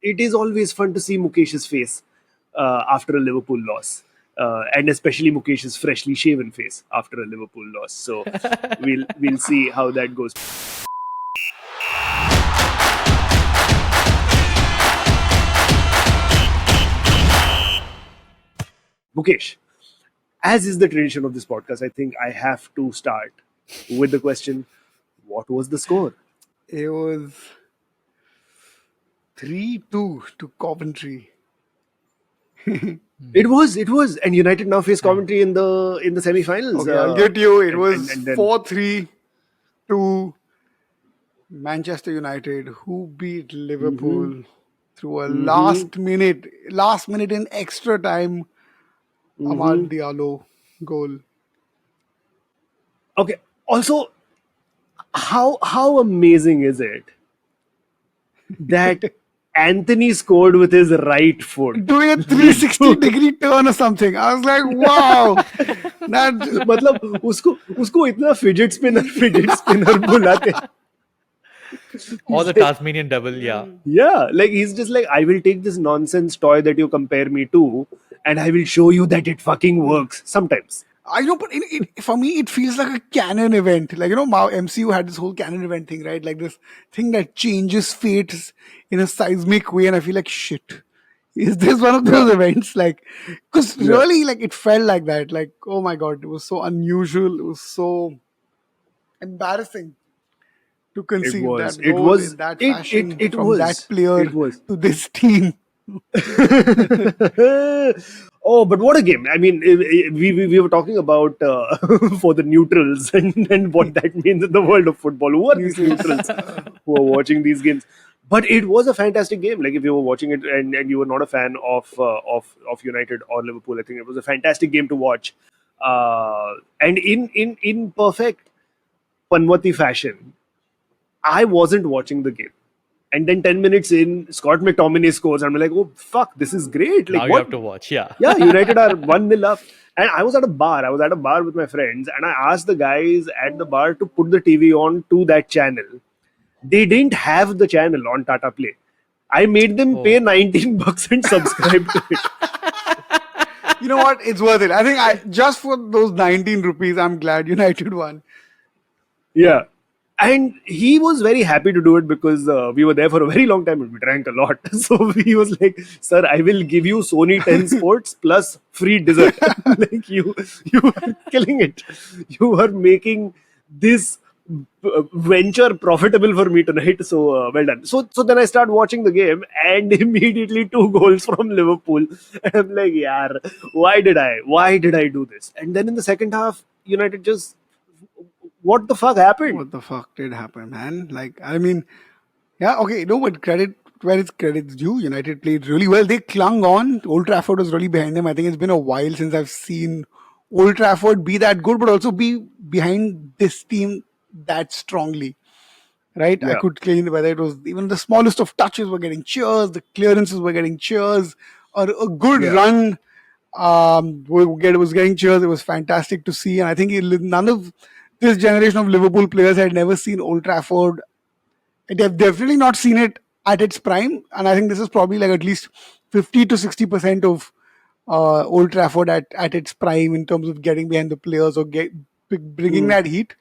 it is always fun to see Mukesh's face after a Liverpool loss, and especially Mukesh's freshly shaven face after a Liverpool loss. So we'll see how that goes. Mukesh, as is the tradition of this podcast, I think I have to start with the question: what was the score? It was 3-2 to Coventry. It was, and United now face Coventry in the semi-finals. Okay, I'll get you. It and, was and then 4-3 to Manchester United, who beat Liverpool through a last minute in extra time Amad Diallo goal. Okay. Also, how amazing is it that Anthony scored with his right foot? Doing a 360-degree turn or something. I was like, wow. That मतलब उसको इतना fidget spinner बुलाते. Or the Tasmanian devil, yeah. Yeah, like he's just like, I will take this nonsense toy that you compare me to, and I will show you that it fucking works sometimes. I know, but for me, it feels like a canon event. Like, MCU had this whole canon event thing, right? Like this thing that changes fates in a seismic way. And I feel like, shit, is this one of those events? Like, because really, like, it felt like that. Like, oh my God, it was so unusual. It was so embarrassing to conceive was. that It goal was. in that It- fashion it from was. that player It was. to this team. Oh, but what a game! I mean, we were talking about for the neutrals and what that means in the world of football. Who are these neutrals who are watching these games? But it was a fantastic game. Like if you were watching it and you were not a fan of United or Liverpool, I think it was a fantastic game to watch. And in perfect Panwati fashion, I wasn't watching the game. And then 10 minutes in, Scott McTominay scores. And I'm like, oh, fuck, this is great. Like, Now you what? have to watch, yeah. Yeah, United are 1-0 up. And I was at a bar. I was at a bar with my friends. And I asked the guys at the bar to put the TV on to that channel. They didn't have the channel on Tata Play. I made them pay 19 bucks and subscribe to it. You know what? It's worth it. I think just for those 19 rupees, I'm glad United won. Yeah. And he was very happy to do it because we were there for a very long time and we drank a lot. So he was like, sir, I will give you Sony 10 Sports plus free dessert. Like you are killing it. You are making this venture profitable for me tonight. So well done. So then I start watching the game and immediately 2 goals from Liverpool. And I'm like, yaar, why did I do this? And then in the second half, United just, what the fuck happened? What the fuck did happen, man? Like, I mean, yeah, okay, no, but credit where it's credit's due. United played really well. They clung on. Old Trafford was really behind them. I think it's been a while since I've seen Old Trafford be that good, but also be behind this team that strongly. Right? I Yeah. could claim whether it was even the smallest of touches were getting cheers, the clearances were getting cheers, or a good Yeah. run was getting cheers. It was fantastic to see. And I think none of this generation of Liverpool players had never seen Old Trafford. They've definitely not seen it at its prime. And I think this is probably like at least 50 to 60% of Old Trafford at its prime in terms of getting behind the players or bringing that heat.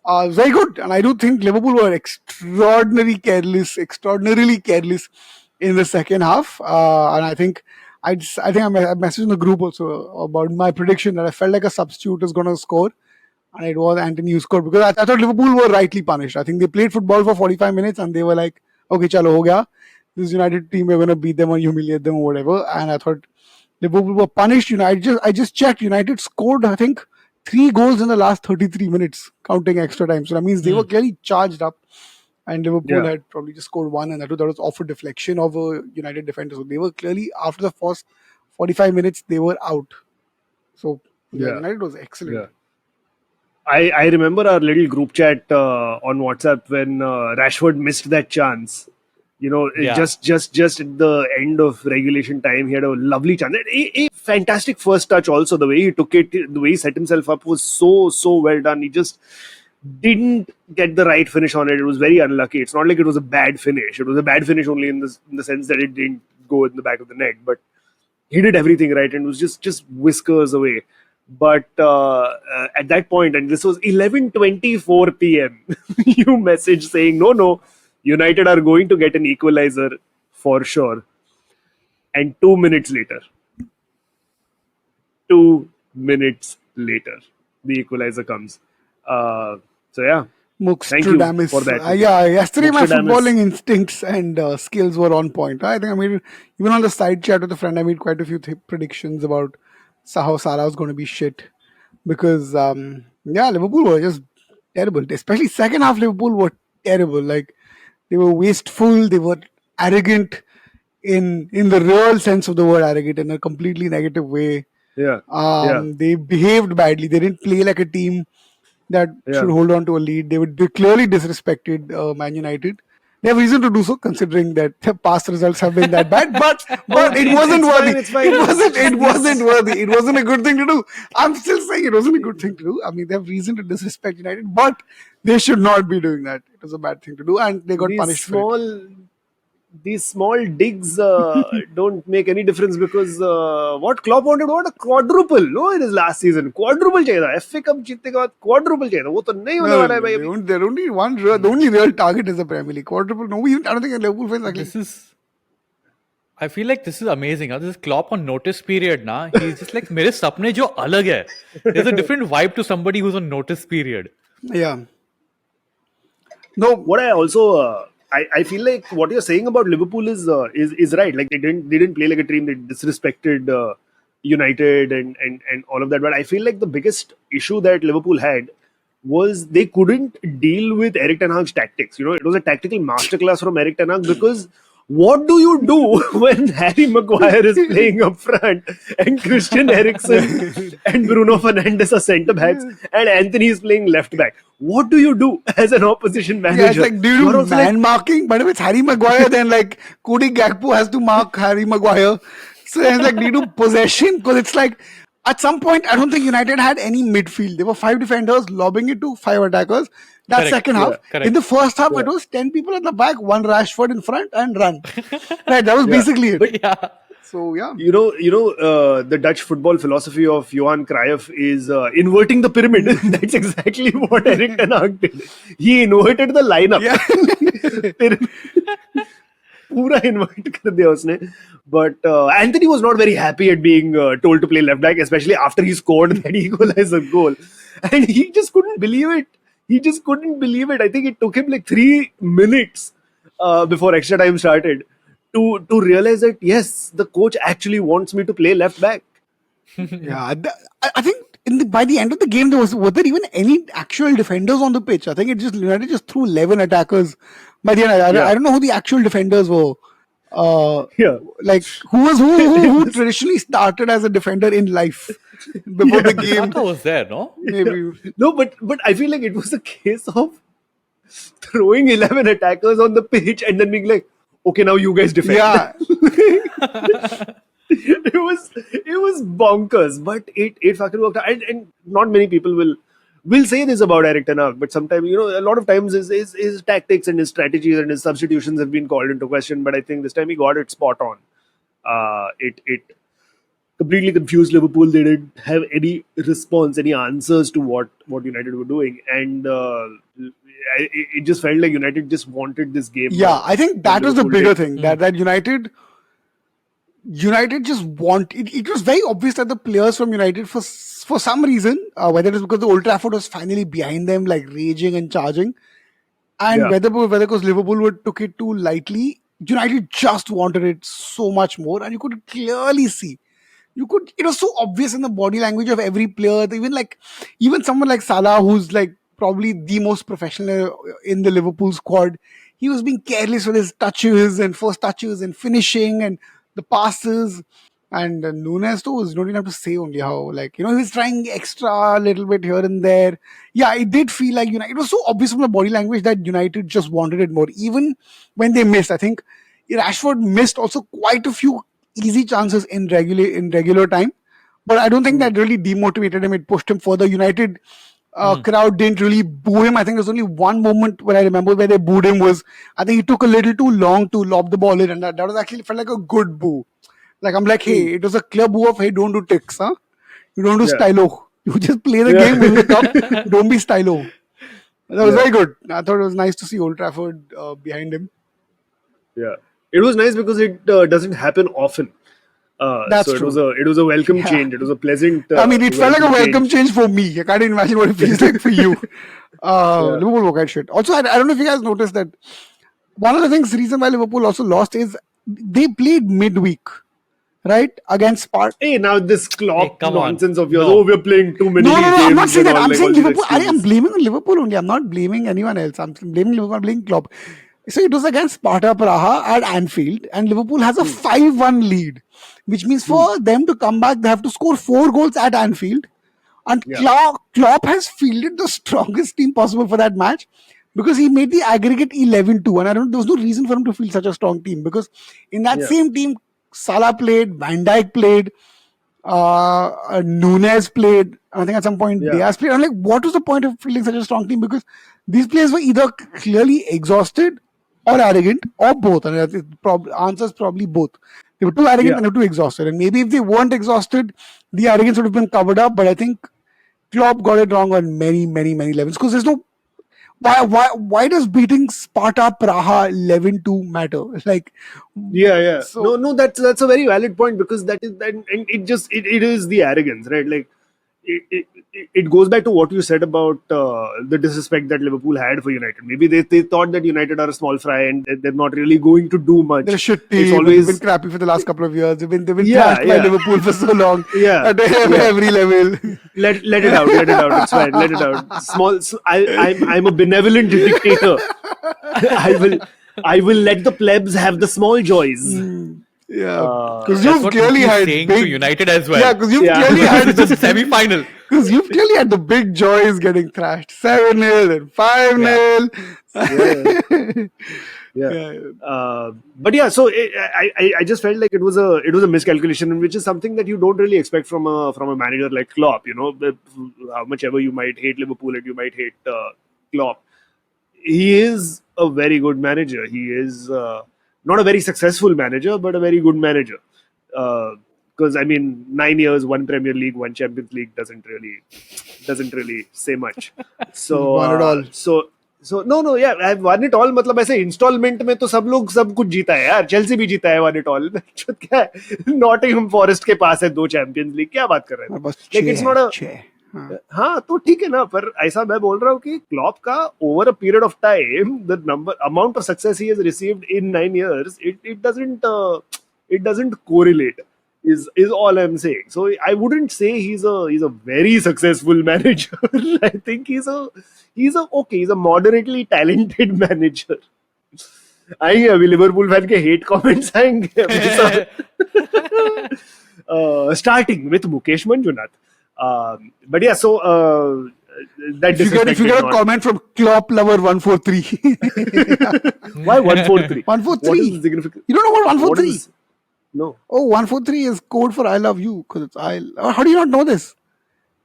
Very good. And I do think Liverpool were extraordinarily careless in the second half. And I think I messaged in the group also about my prediction that I felt like a substitute was going to score. And it was Anthony who scored because I thought Liverpool were rightly punished. I think they played football for 45 minutes and they were like, okay, chalo, ho gaya. This United team, we're going to beat them or humiliate them or whatever. And I thought Liverpool were punished. I just checked. United scored, I think, 3 goals in the last 33 minutes, counting extra time. So that means they were clearly charged up. And Liverpool had probably just scored 1, and that was off a deflection of a United defender. So they were clearly, after the first 45 minutes, they were out. So United was excellent. Yeah. I remember our little group chat on WhatsApp when Rashford missed that chance. You know, just at the end of regulation time, he had a lovely chance. A fantastic first touch also. The way he took it, the way he set himself up was so well done. He just didn't get the right finish on it. It was very unlucky. It's not like it was a bad finish. It was a bad finish only in the sense that it didn't go in the back of the net. But he did everything right and was just whiskers away. But at that point, and this was 11:24 p.m., you message saying, no, United are going to get an equalizer for sure. And 2 minutes later, 2 minutes later, the equalizer comes. So yeah, thank you for that. Yeah, yesterday my Mookstradamus. footballing instincts and skills were on point. I think I made, even on the side chat with a friend, I made quite a few predictions about how Salah was going to be shit. Because, Liverpool were just terrible. Especially second half, Liverpool were terrible. Like, they were wasteful, they were arrogant in the real sense of the word arrogant, in a completely negative way. Yeah, They behaved badly. They didn't play like a team that should hold on to a lead. They clearly disrespected Man United. They have reason to do so, considering that the past results have been that bad. But it wasn't worthy. It's fine. It wasn't worthy. It wasn't a good thing to do. I'm still saying it wasn't a good thing to do. I mean, they have reason to disrespect United, but they should not be doing that. It was a bad thing to do, and they got punished for it. These small digs don't make any difference because what Klopp wanted, what a quadruple, no, in his last season, quadruple चाहिए था, FA Cup जीतने के बाद quadruple चाहिए था, वो तो नहीं होने वाला है भाई अभी. There only one. The only real target is the Premier League. Quadruple. No, I don't think Liverpool fans actually. I feel like this is amazing. This is Klopp on notice period ना. He's just like मेरे सपने जो अलग है. There's a different vibe to somebody who's on notice period. Yeah. No. What I also I feel like what you're saying about Liverpool is right. Like they didn't play like a team. They disrespected United and all of that. But I feel like the biggest issue that Liverpool had was they couldn't deal with Eric Ten Hag's tactics. You know, it was a tactical masterclass from Eric Ten Hag because what do you do when Harry Maguire is playing up front and Christian Eriksen and Bruno Fernandes are centre backs and Anthony is playing left back? What do you do as an opposition manager? Yeah, it's like, do you do man marking? But if it's Harry Maguire, then like Cody Gakpo has to mark Harry Maguire. So it's like, do you do possession? Because it's like, at some point, I don't think United had any midfield. There were 5 defenders lobbing it to 5 attackers. That's correct. Second half. Yeah, in the first half, it was 10 people at the back, 1 Rashford in front and run. Right, that was basically it. But yeah. So yeah, you know, the Dutch football philosophy of Johan Cruyff is inverting the pyramid. That's exactly what Eric Ten Hag did. He inverted the lineup. पूरा invert कर दिया उसने. But Anthony was not very happy at being told to play left back, especially after he scored that equalizer goal, and he just couldn't believe it. I think it took him like 3 minutes before extra time started to realize that yes, the coach actually wants me to play left back. Yeah, I think by the end of the game were there even any actual defenders on the pitch? I think United just threw 11 attackers. By the end, I don't know who the actual defenders were. Like who traditionally started as a defender in life before the game. Saka was there, no? Maybe. No, but I feel like it was a case of throwing 11 attackers on the pitch and then being like, okay, now you guys defend. Yeah. It was bonkers, but it fucking worked out. And not many people will say this about Eric Ten Hag, but sometimes, you know, a lot of times his tactics and his strategies and his substitutions have been called into question, but I think this time he got it spot on. It completely confused Liverpool. They didn't have any response, any answers to what United were doing, and it just felt like United just wanted this game. Yeah, I think that was the bigger thing, that United just want it. It was very obvious that the players from United, for some reason, whether it was because the Old Trafford was finally behind them, like raging and charging, and whether because Liverpool took it too lightly, United just wanted it so much more, and you could clearly see. It was so obvious in the body language of every player. Even someone like Salah, who's like probably the most professional in the Liverpool squad, he was being careless with his touches and first touches and finishing and the passes. And Nunes too, you don't even have to say only how, like, you know, he was trying extra a little bit here and there. Yeah, it did feel like United. It was so obvious from the body language that United just wanted it more. Even when they missed, I think Rashford missed also quite a few easy chances in regular time, but I don't think that really demotivated him. It pushed him further. United Crowd didn't really boo him. I think there's only one moment where I remember where they booed him was I think he took a little too long to lob the ball in, and that was actually felt like a good boo. Like I'm like, hey, it was a clear boo of hey, don't do ticks, huh? You don't do Yeah. stylo. You just play the game, win the cup. Don't be stylo. That was very good. I thought it was nice to see Old Trafford behind him. Yeah, it was nice because it doesn't happen often. That's So true. it was a welcome Yeah. change. It was a pleasant. I mean, it felt like a welcome change for me. I can't imagine what it feels like for you. Liverpool were quite shit. Also, I don't know if you guys noticed that one of the reason why Liverpool also lost is they played midweek, right? Against Sparta. Hey, now this Klopp come on. nonsense of yours. No. Oh, we're playing too many No, games. I'm not saying and that. all, I'm like, saying all these Liverpool. I'm excuses. blaming on Liverpool only. I'm not blaming anyone else. I'm blaming Liverpool. I'm blaming Klopp. So it was against Sparta Praha at Anfield, and Liverpool has a 5-1 lead, which means for them to come back, they have to score 4 goals at Anfield. And Yeah. Klopp has fielded the strongest team possible for that match because he made the aggregate 11-2. And there was no reason for him to field such a strong team because in that Yeah. same team, Salah played, Van Dijk played, Nunez played. I think at some point Yeah. Diaz played. I'm like, what was the point of fielding such a strong team? Because these players were either clearly exhausted or arrogant or both. And the answer is probably both. They were too arrogant and they were too exhausted. And maybe if they weren't exhausted, the arrogance would have been covered up. But I think Klopp got it wrong on many, many, many levels. Because there's no why does beating Sparta Praha 11-2 matter? Like, Yeah. so No, that's a very valid point because that is that, and it is the arrogance, right? Like, it goes back to what you said about the disrespect that Liverpool had for United. Maybe they thought that United are a small fry and they're not really going to do much. they're a shit It's team. They've been always crappy for the last couple of years. They've been Yeah, thrashed by yeah. Liverpool for so long. Yeah, At yeah. every level. Let it out. Let it out. It's fine. Let it out. I'm a benevolent dictator. I will let the plebs have the small joys. Yeah, because That's you've what clearly Mukesh had saying big. to United as well. Yeah, because you've Yeah. clearly had This is just a semi-final. Because you've clearly had the big joys getting thrashed 7-0 and 5-0. Yeah. But yeah, so I just felt like it was a miscalculation, which is something that you don't really expect from a manager like Klopp. You know, how much ever you might hate Liverpool and you might hate Klopp, he is a very good manager. He is not a very successful manager, but a very good manager. Because I mean, 9 years, one Premier League, one Champions League doesn't really say much. So Won it all. So no, yeah, I've won it all. मतलब ऐसे instalment में तो सब लोग सब कुछ जीता है यार. चेल्सी भी जीता है, won it all. क्या है? नॉटिंघम फॉरेस्ट के पास है 2 चैंपियंस लीग. क्या बात कर रहे हैं? बस Like it's not a छह. हाँ तो ठीक है ना, पर ऐसा मैं बोल रहा हूँ कि क्लॉप का over a period of time the amount of success he has received in 9 years, it doesn't correlate is all I'm saying. So I wouldn't say he's a very successful manager. I think he's a moderately talented manager. आएंगे अभी Liverpool fan के hate comments आएंगे अभी सब. Starting with Mukesh Manjunath. But yeah, so that If you get a not. comment from Klopp lover 143. Why 143? 143. What is the significance? You don't know what 143? What is- No. Oh, 143 is code for I love you. Because it's how do you not know this?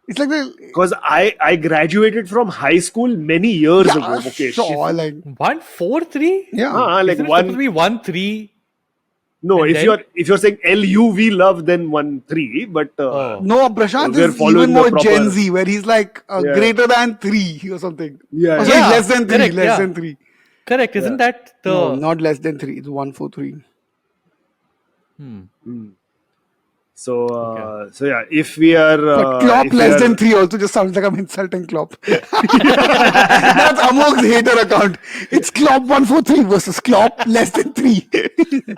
It's like the Because I graduated from high school many years ago, Mukesh. sure, like 1-4-3? yeah. Like Isn't it one. supposed to be 1-3? No, And if then- you're saying LUV love, then 1-3. But Oh. No, Prashant We're is following even the more proper- Gen Z, where he's like Yeah. greater than 3 or something. Yeah, Oh, sorry, yeah. less than 3. Correct, Less yeah. than 3. Correct, isn't that the... No, not less than 3. It's 143. So yeah, if we are But Klopp if we less are- than 3 also just sounds like I'm insulting Klopp. That's Amogh's hater account. It's Klopp 143 versus Klopp less than 3.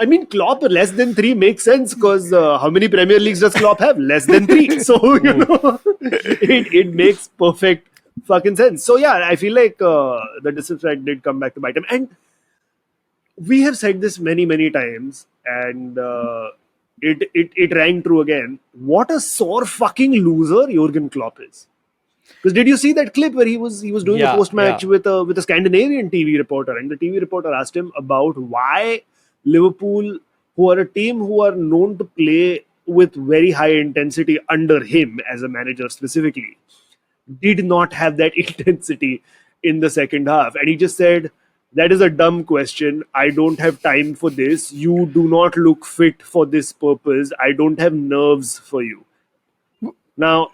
I mean, Klopp less than 3 makes sense because how many Premier Leagues does Klopp have? Less than 3. So, you know, it makes perfect fucking sense. So, yeah, I feel like the disrespect did come back to bite him. And we have said this many, many times, and it rang true again. What a sore fucking loser Jurgen Klopp is. Because did you see that clip where he was doing a Yeah, post match yeah. with a Scandinavian TV reporter, and the TV reporter asked him about why Liverpool, who are a team who are known to play with very high intensity under him as a manager specifically, did not have that intensity in the second half. And he just said, that is a dumb question. I don't have time for this. You do not look fit for this purpose. I don't have nerves for you. Now,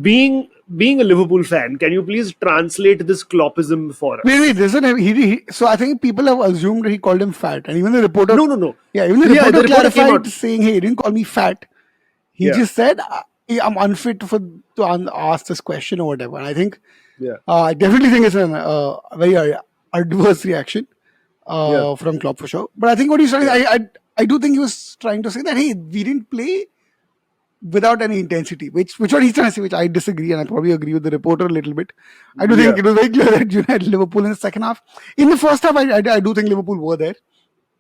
being a Liverpool fan, can you please translate this Kloppism for us? Wait, listen. So I think people have assumed that he called him fat, and even the reporter. No. Yeah, even the Yeah, reporter the reporter came clarified, out. saying, "Hey, he didn't call me fat. He Yeah. just said I'm unfit to ask this question or whatever." And I think Yeah. I definitely think it's a very adverse reaction Yeah. from Klopp for sure. But I think what he's trying, I do think he was trying to say that, hey, we didn't play without any intensity, which what he's trying to say, which I disagree, and I probably agree with the reporter a little bit. I do think Yeah. it was very clear that United Liverpool in the second half. In the first half, I do think Liverpool were there.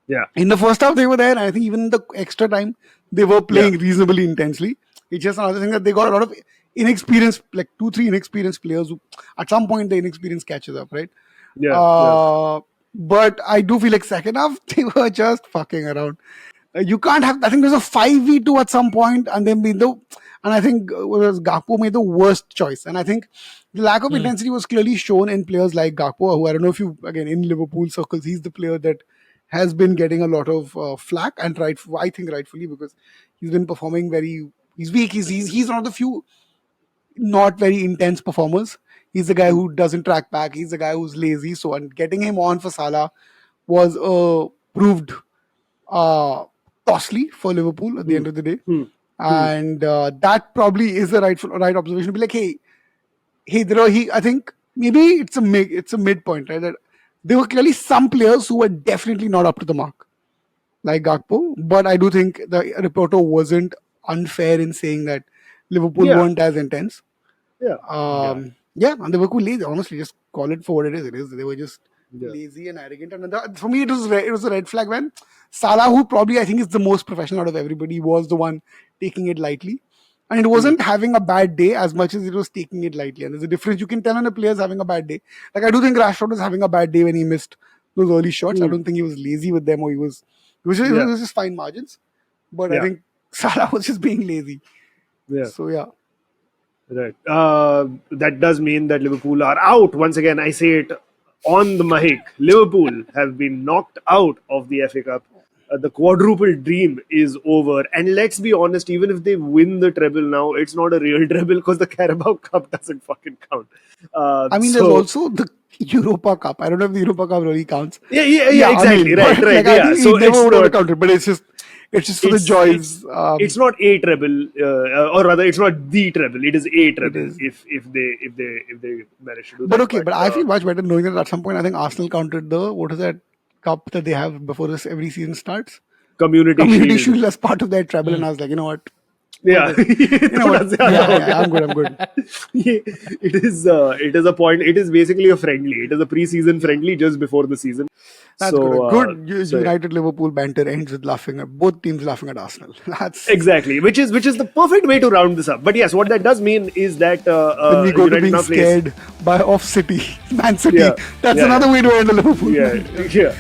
Yeah. In the first half, they were there, and I think even in the extra time, they were playing reasonably intensely. It's just another thing that they got a lot of inexperienced, like 2-3 inexperienced players who, at some point, the inexperience catches up, right? Yeah. But I do feel like second half, they were just fucking around. You can't have. I think there's a 5v2 at some point, and then and I think Gakpo made the worst choice. And I think the lack of intensity was clearly shown in players like Gakpo, who I don't know if you, again, in Liverpool circles, he's the player that has been getting a lot of flack, and I think rightfully, because he's been performing very. He's weak. He's one of the few not very intense performers. He's the guy who doesn't track back. He's the guy who's lazy. So, and getting him on for Salah was proved uh, costly for Liverpool at the end of the day. And that probably is the right observation to be like, hey, I think maybe it's a midpoint, right? That there were clearly some players who were definitely not up to the mark, like Gakpo. But I do think the reporter wasn't unfair in saying that Liverpool Yeah. weren't as intense. Yeah. Yeah, and they were cool lazy. Honestly, just call it for what it is. They were just lazy and arrogant. And for me, it was a red flag when Salah, who probably I think is the most professional out of everybody, was the one taking it lightly. And it wasn't having a bad day as much as it was taking it lightly. And there's a difference. You can tell when a player's having a bad day. Like, I do think Rashford was having a bad day when he missed those early shots. I don't think he was lazy with them, or it was just fine margins. But I think Salah was just being lazy. Yeah. So yeah. Right. That does mean that Liverpool are out. Once again, I say it on the mic. Liverpool have been knocked out of the FA Cup. The quadruple dream is over. And let's be honest, even if they win the treble now, it's not a real treble because the Carabao Cup doesn't fucking count. I mean, there's also the Europa Cup. I don't know if the Europa Cup really counts. Yeah, exactly. Right. Like, Yeah. I think So it never it's would have not, counted, but it's just for the joys. It's not a treble, or rather, it's not the treble. It is a treble is. if they manage to do But that. okay, but I feel much better knowing that at some point I think Arsenal counted the what is that cup that they have before this every season starts? Community Shield as part of their treble, and I was like, you know what? Yeah, You know what? Yeah, I'm good. it is a point. It is basically a friendly. It is a pre-season friendly just before the season. That's good. United Liverpool banter ends with laughing at both teams laughing at Arsenal. That's exactly, which is the perfect way to round this up. But yes, what that does mean is that when we go to United being now plays- scared by off City, Man City. Yeah, That's yeah. another way to end the Liverpool. Yeah.